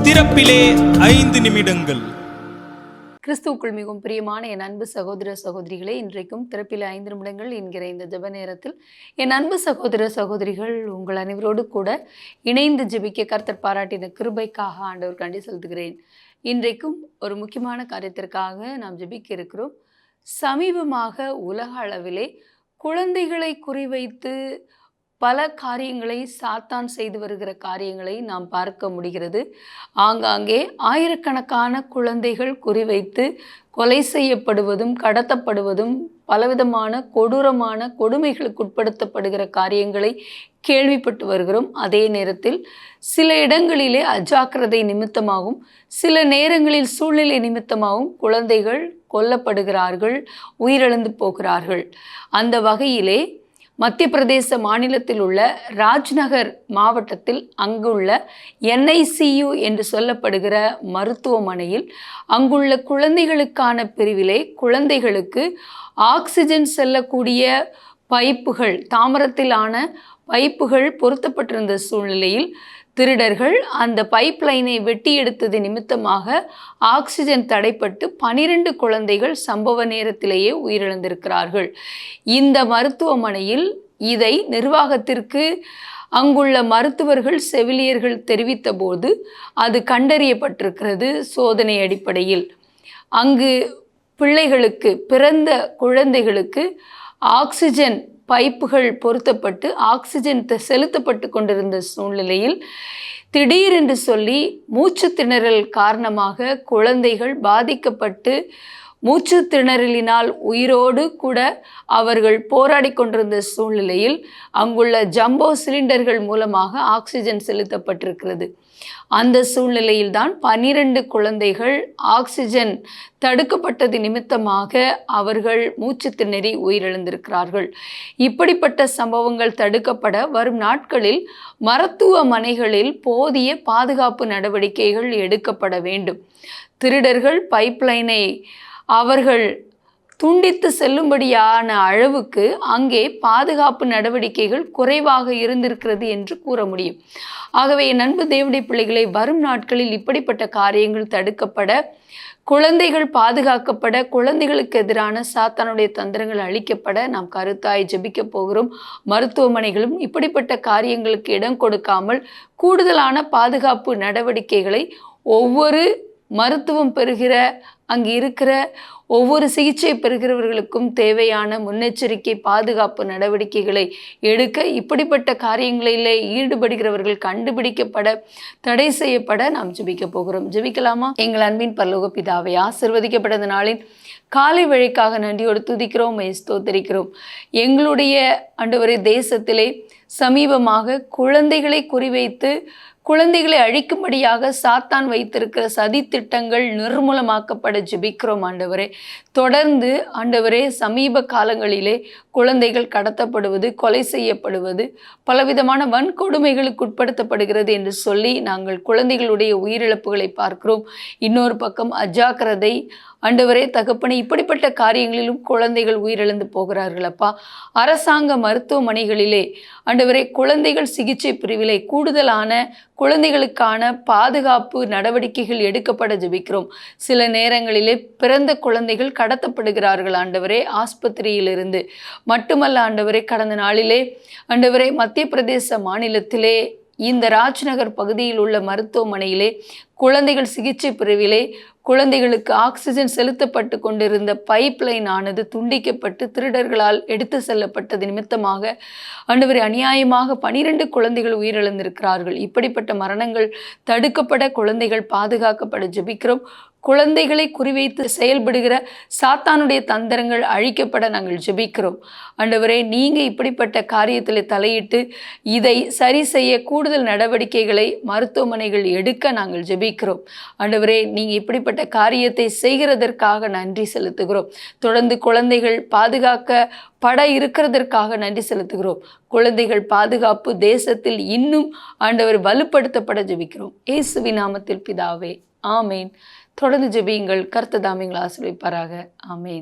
திறப்பிலே 5 நிமிடங்கள். கிறிஸ்துவுக்குள் மிகவும் பிரியமான என் அன்பு சகோதர சகோதரிகளே, இன்றைக்கும் திறப்பிலே 5 நிமிடங்கள் என்கிற இந்த ஜெப நேரத்தில் என் அன்பு சகோதர சகோதரிகள் உங்கள் அனைவரோடு கூட இணைந்து ஜெபிக்க கர்த்தர் பாராட்டின கிருபைக்காக ஆண்டவருக்கு நன்றி செலுத்துகிறேன். இன்றைக்கும் ஒரு முக்கியமான காரியத்திற்காக நாம் ஜெபிக்க இருக்கிறோம். சமீபமாக உலக அளவிலே குழந்தைகளை குறிவைத்து பல காரியங்களை சாத்தான் செய்து வருகிற காரியங்களை நாம் பார்க்க முடிகிறது. ஆங்காங்கே ஆயிரக்கணக்கான குழந்தைகள் குறிவைத்து கொலை செய்யப்படுவதும் கடத்தப்படுவதும் பலவிதமான கொடூரமான கொடுமைகளுக்கு உட்படுத்தப்படுகிற காரியங்களை கேள்விப்பட்டு வருகிறோம். அதே நேரத்தில் சில இடங்களிலே அஜாக்கிரதை நிமித்தமாகவும் சில நேரங்களில் சூழ்நிலை நிமித்தமாகவும் குழந்தைகள் கொல்லப்படுகிறார்கள், உயிரிழந்து போகிறார்கள். அந்த வகையிலே மத்திய பிரதேச மாநிலத்தில் உள்ள ராஜ்நகர் மாவட்டத்தில் அங்குள்ள NICU என்று சொல்லப்படுகிற மருத்துவமனையில் அங்குள்ள குழந்தைகளுக்கான பிரிவிலே குழந்தைகளுக்கு ஆக்சிஜன் செல்லக்கூடிய பைப்புகள், தாமிரத்திலான பைப்புகள் பொருத்தப்பட்டிருந்த சூழ்நிலையில் திருடர்கள் அந்த பைப் லைனை வெட்டி எடுத்தது நிமித்தமாக ஆக்சிஜன் தடைப்பட்டு 12 குழந்தைகள் சம்பவ நேரத்திலேயே உயிரிழந்திருக்கிறார்கள். இந்த மருத்துவமனையில் இதை நிர்வாகத்திற்கு அங்குள்ள மருத்துவர்கள் செவிலியர்கள் தெரிவித்த போது அது கண்டறியப்பட்டிருக்கிறது. சோதனை அடிப்படையில் அங்கு பிள்ளைகளுக்கு, பிறந்த குழந்தைகளுக்கு ஆக்சிஜன் பைப்புகள் பொருத்தப்பட்டு ஆக்சிஜன் செலுத்தப்பட்டு கொண்டிருந்த சூழ்நிலையில் திடீரென்று சொல்லி மூச்சு திணறல் காரணமாக குழந்தைகள் பாதிக்கப்பட்டு மூச்சு திணறலினால் உயிரோடு கூட அவர்கள் போராடி கொண்டிருந்த சூழ்நிலையில் அங்குள்ள ஜம்போ சிலிண்டர்கள் மூலமாக ஆக்சிஜன் செலுத்தப்பட்டிருக்கிறது. அந்த சூழ்நிலையில்தான் 12 குழந்தைகள் ஆக்சிஜன் தடுக்கப்பட்டது நிமித்தமாக அவர்கள் மூச்சு திணறி உயிரிழந்திருக்கிறார்கள். இப்படிப்பட்ட சம்பவங்கள் தடுக்கப்பட வரும் நாட்களில் மருத்துவமனைகளில் போதிய பாதுகாப்பு நடவடிக்கைகள் எடுக்கப்பட வேண்டும். திருடர்கள் பைப்லைனை அவர்கள் துண்டித்து செல்லும்படியான அளவுக்கு அங்கே பாதுகாப்பு நடவடிக்கைகள் குறைவாக இருந்திருக்கிறது என்று கூற முடியும். ஆகவே என் அன்பு தேவனுடைய பிள்ளைகளை, வரும் நாட்களில் இப்படிப்பட்ட காரியங்கள் தடுக்கப்பட, குழந்தைகள் பாதுகாக்கப்பட, குழந்தைகளுக்கு எதிரான சாத்தானுடைய தந்திரங்கள் அழிக்கப்பட நாம் கருத்தாய் ஜெபிக்க போகிறோம். மருத்துவமனைகளும் இப்படிப்பட்ட காரியங்களுக்கு இடம் கொடுக்காமல் கூடுதலான பாதுகாப்பு நடவடிக்கைகளை ஒவ்வொரு மருத்துவம் பெறுகிற அங்கு இருக்கிற ஒவ்வொரு சிகிச்சை பெறுகிறவர்களுக்கும் தேவையான முன்னெச்சரிக்கை பாதுகாப்பு நடவடிக்கைகளை எடுக்க, இப்படிப்பட்ட காரியங்களிலே ஈடுபடுகிறவர்கள் கண்டுபிடிக்கப்பட, தடை செய்யப்பட நாம் ஜெபிக்க போகிறோம். ஜெபிக்கலாமா? எங்கள் அன்பின் பரலோக பிதாவே, ஆசீர்வதிக்கப்பட்ட நாளின் காலை வேளைக்காக நன்றியோடு துதிக்கிறோம், ஸ்தோத்திரிக்கிறோம். எங்களுடைய ஆண்டவரே தேசத்திலே சமீபமாக குழந்தைகளை குறிவைத்து குழந்தைகளை அழிக்கும்படியாக சாத்தான் வைத்திருக்கிற சதி திட்டங்கள் நிர்மூலமாக்கப்பட ஜெபிக்கிறோம் ஆண்டவரே. தொடர்ந்து ஆண்டவரே சமீப காலங்களிலே குழந்தைகள் கடத்தப்படுவது, கொலை செய்யப்படுவது, பலவிதமான வன்கொடுமைகளுக்கு உட்படுத்தப்படுகிறது என்று சொல்லி நாங்கள் குழந்தைகளுடைய உயிரிழப்புகளை பார்க்கிறோம். இன்னொரு பக்கம் அஜாக்கிரதை ஆண்டவரே தகப்பனே, இப்படிப்பட்ட காரியங்களிலும் குழந்தைகள் உயிரிழந்து போகிறார்கள் அப்பா. அரசாங்க மருத்துவமனைகளிலே ஆண்டவரே குழந்தைகள் சிகிச்சை பிரிவிலே கூடுதலான குழந்தைகளுக்கான பாதுகாப்பு நடவடிக்கைகள் எடுக்கப்பட ஜெபிக்கிறோம். சில நேரங்களிலே பிறந்த குழந்தைகள் கடத்தப்படுகிறார்கள் ஆண்டவரே ஆஸ்பத்திரியிலிருந்து. மட்டுமல்ல ஆண்டவரே, கடந்த நாளிலே ஆண்டவரே மத்திய பிரதேச மாநிலத்திலே இந்த ராஜ்நகர் பகுதியில் உள்ள மருத்துவமனையிலே குழந்தைகள் சிகிச்சை பிரிவிலே குழந்தைகளுக்கு ஆக்சிஜன் செலுத்தப்பட்டு கொண்டிருந்த பைப் லைன் ஆனது துண்டிக்கப்பட்டு திருடர்களால் எடுத்து செல்லப்பட்டது நிமித்தமாக ஆண்டவரே அநியாயமாக 12 குழந்தைகள் உயிரிழந்திருக்கிறார்கள். இப்படிப்பட்ட மரணங்கள் தடுக்கப்பட, குழந்தைகள் பாதுகாக்கப்பட ஜெபிக்கிறோம். குழந்தைகளை குறிவைத்து செயல்படுகிற சாத்தானுடைய தந்திரங்கள் அழிக்கப்பட நாங்கள் ஜெபிக்கிறோம். ஆண்டவரே, நீங்கள் இப்படிப்பட்ட காரியத்தில் தலையிட்டு இதை சரி செய்ய கூடுதல் நடவடிக்கைகளை மருத்துவமனைகள் எடுக்க நாங்கள் ஜெபிக்கிறோம். ஆண்டவரே, நீங்கள் இப்படிப்பட்ட காரியத்தை செய்கிறதற்காக நன்றி செலுத்துகிறோம். தொடர்ந்து குழந்தைகள் பாதுகாக்கப்பட இருக்கிறதற்காக நன்றி செலுத்துகிறோம். குழந்தைகள் பாதுகாப்பு தேசத்தில் இன்னும் ஆண்டவர் வலுப்படுத்தப்பட ஜெபிக்கிறோம். இயேசுவின் நாமத்தில் பிதாவே, ஆமேன். தொடர்ந்து ஜெபியுங்கள். கர்த்தர் தாமே உங்களை ஆசீர்வதிப்பாராக. ஆமேன்.